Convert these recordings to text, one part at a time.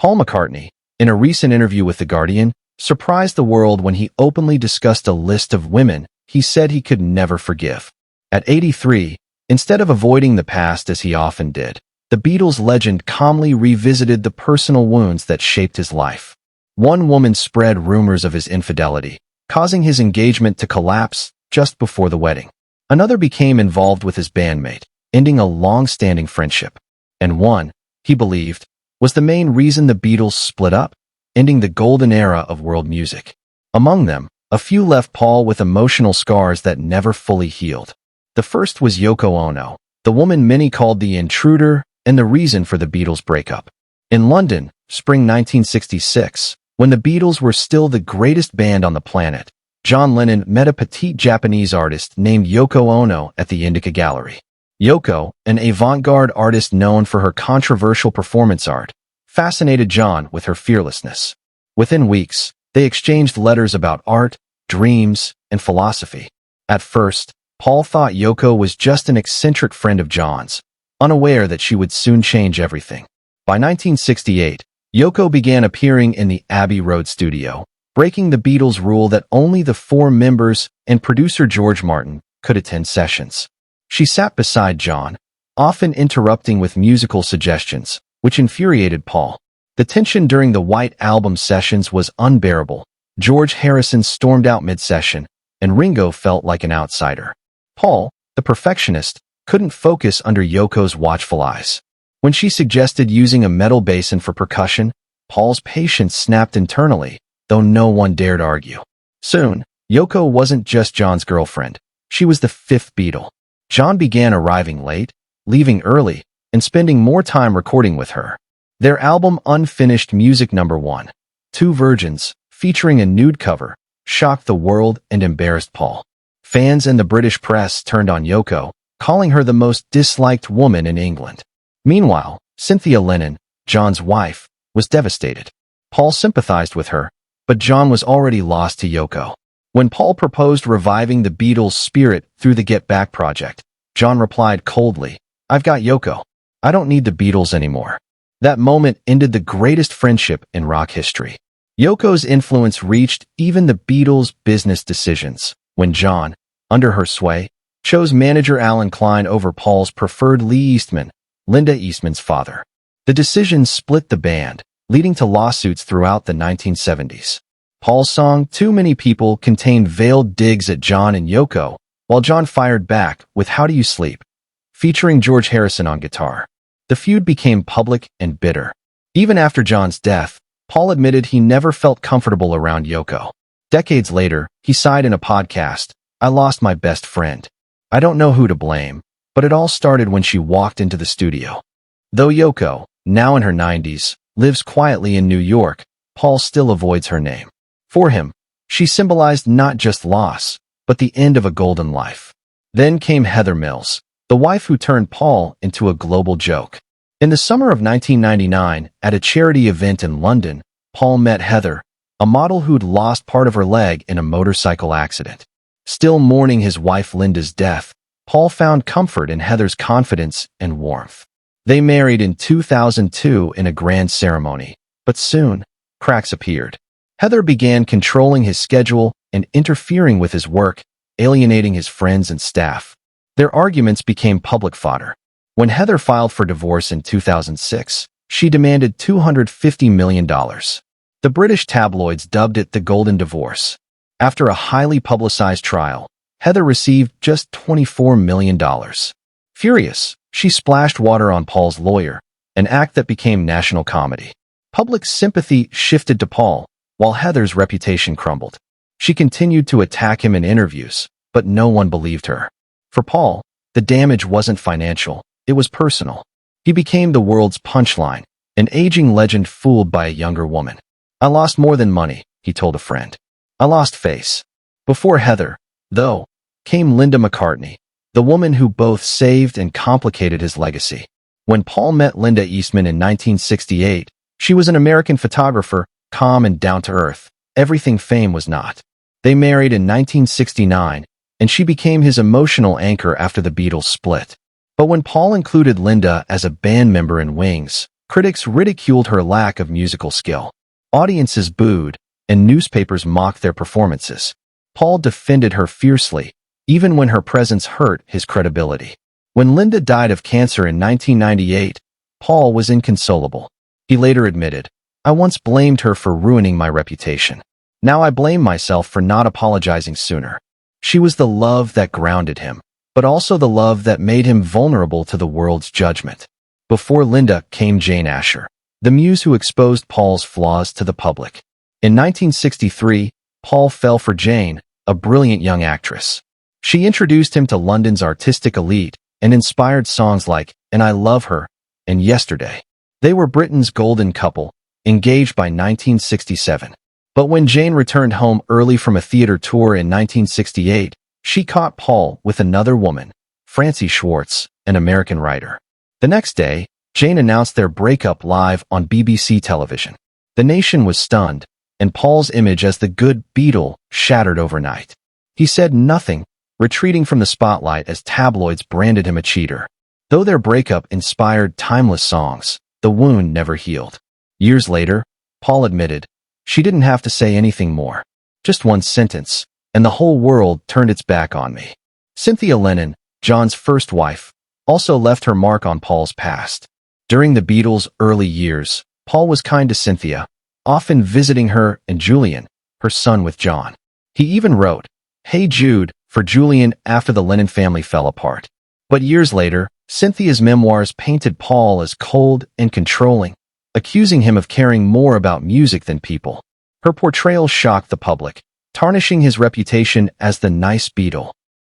Paul McCartney, in a recent interview with The Guardian, surprised the world when he openly discussed a list of women he said he could never forgive. At 83, instead of avoiding the past as he often did, the Beatles legend calmly revisited the personal wounds that shaped his life. One woman spread rumors of his infidelity, causing his engagement to collapse just before the wedding. Another became involved with his bandmate, ending a long-standing friendship. And one, he believed, was the main reason the Beatles split up, ending the golden era of world music. Among them, a few left Paul with emotional scars that never fully healed. The first was Yoko Ono, the woman many called the intruder and the reason for the Beatles' breakup. In London, spring 1966, when the Beatles were still the greatest band on the planet, John Lennon met a petite Japanese artist named Yoko Ono at the Indica Gallery. Yoko, an avant-garde artist known for her controversial performance art, fascinated John with her fearlessness. Within weeks, they exchanged letters about art, dreams, and philosophy. At first, Paul thought Yoko was just an eccentric friend of John's, unaware that she would soon change everything. By 1968, Yoko began appearing in the Abbey Road studio, breaking the Beatles' rule that only the four members and producer George Martin could attend sessions. She sat beside John, often interrupting with musical suggestions, which infuriated Paul. The tension during the White Album sessions was unbearable. George Harrison stormed out mid-session, and Ringo felt like an outsider. Paul, the perfectionist, couldn't focus under Yoko's watchful eyes. When she suggested using a metal basin for percussion, Paul's patience snapped internally, though no one dared argue. Soon, Yoko wasn't just John's girlfriend. She was the fifth Beatle. John began arriving late, leaving early, and spending more time recording with her. Their album Unfinished Music No. 1, Two Virgins, featuring a nude cover, shocked the world and embarrassed Paul. Fans and the British press turned on Yoko, calling her the most disliked woman in England. Meanwhile, Cynthia Lennon, John's wife, was devastated. Paul sympathized with her, but John was already lost to Yoko. When Paul proposed reviving the Beatles' spirit through the Get Back project, John replied coldly, "I've got Yoko. I don't need the Beatles anymore." That moment ended the greatest friendship in rock history. Yoko's influence reached even the Beatles' business decisions, when John, under her sway, chose manager Alan Klein over Paul's preferred Lee Eastman, Linda Eastman's father. The decision split the band, leading to lawsuits throughout the 1970s. Paul's song Too Many People contained veiled digs at John and Yoko, while John fired back with How Do You Sleep, featuring George Harrison on guitar. The feud became public and bitter. Even after John's death, Paul admitted he never felt comfortable around Yoko. Decades later, he sighed in a podcast, "I lost my best friend. I don't know who to blame, but it all started when she walked into the studio." Though Yoko, now in her 90s, lives quietly in New York, Paul still avoids her name. For him, she symbolized not just loss, but the end of a golden life. Then came Heather Mills, the wife who turned Paul into a global joke. In the summer of 1999, at a charity event in London, Paul met Heather, a model who'd lost part of her leg in a motorcycle accident. Still mourning his wife Linda's death, Paul found comfort in Heather's confidence and warmth. They married in 2002 in a grand ceremony, but soon, cracks appeared. Heather began controlling his schedule and interfering with his work, alienating his friends and staff. Their arguments became public fodder. When Heather filed for divorce in 2006, she demanded $250 million. The British tabloids dubbed it the Golden Divorce. After a highly publicized trial, Heather received just $24 million. Furious, she splashed water on Paul's lawyer, an act that became national comedy. Public sympathy shifted to Paul, while Heather's reputation crumbled. She continued to attack him in interviews, but no one believed her. For Paul, the damage wasn't financial, it was personal. He became the world's punchline, an aging legend fooled by a younger woman. "I lost more than money," he told a friend. "I lost face." Before Heather, though, came Linda McCartney, the woman who both saved and complicated his legacy. When Paul met Linda Eastman in 1968, she was an American photographer, calm and down-to-earth, everything fame was not. They married in 1969, and she became his emotional anchor after the Beatles split. But when Paul included Linda as a band member in Wings, Critics ridiculed her lack of musical skill. Audiences booed, and newspapers mocked their performances. Paul defended her fiercely, even when her presence hurt his credibility. When Linda died of cancer in 1998, Paul was inconsolable. He later admitted, "I once blamed her for ruining my reputation. Now I blame myself for not apologizing sooner." She was the love that grounded him, but also the love that made him vulnerable to the world's judgment. Before Linda came Jane Asher, the muse who exposed Paul's flaws to the public. In 1963, Paul fell for Jane, a brilliant young actress. She introduced him to London's artistic elite and inspired songs like "And I Love Her" and "Yesterday." They were Britain's golden couple, engaged by 1967. But when Jane returned home early from a theater tour in 1968, she caught Paul with another woman, Francie, an American writer. The next day, Jane announced their breakup live on BBC television. The nation was stunned, and Paul's image as the good Beatle shattered overnight. He said nothing, retreating from the spotlight as tabloids branded him a cheater. Though their breakup inspired timeless songs, the wound never healed. Years later, Paul admitted, "She didn't have to say anything more. Just one sentence, and the whole world turned its back on me." Cynthia Lennon, John's first wife, also left her mark on Paul's past. During the Beatles' early years, Paul was kind to Cynthia, often visiting her and Julian, her son with John. He even wrote, "Hey Jude," for Julian after the Lennon family fell apart. But years later, Cynthia's memoirs painted Paul as cold and controlling, accusing him of caring more about music than people. Her portrayal shocked the public, tarnishing his reputation as the nice Beatle.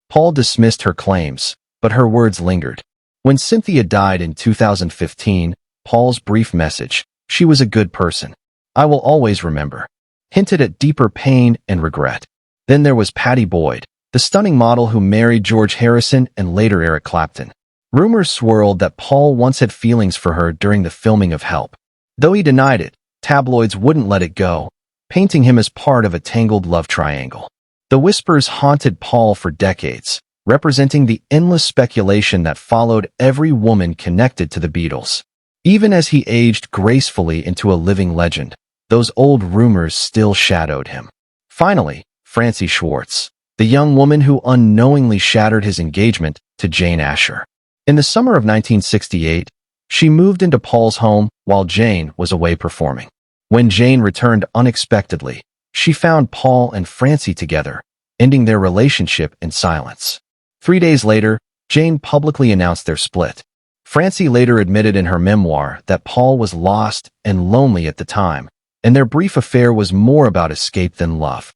Paul dismissed her claims, but her words lingered. When Cynthia died in 2015, Paul's brief message, "She was a good person. I will always remember," hinted at deeper pain and regret. Then there was Pattie Boyd, the stunning model who married George Harrison and later Eric Clapton. Rumors swirled that Paul once had feelings for her during the filming of Help. Though he denied it, tabloids wouldn't let it go, painting him as part of a tangled love triangle. The whispers haunted Paul for decades, representing the endless speculation that followed every woman connected to the Beatles. Even as he aged gracefully into a living legend, those old rumors still shadowed him. Finally, Francie, the young woman who unknowingly shattered his engagement to Jane Asher. In the summer of 1968, she moved into Paul's home while Jane was away performing. When Jane returned unexpectedly, she found Paul and Francie together, ending their relationship in silence. 3 days later, Jane publicly announced their split. Francie later admitted in her memoir that Paul was lost and lonely at the time, and their brief affair was more about escape than love.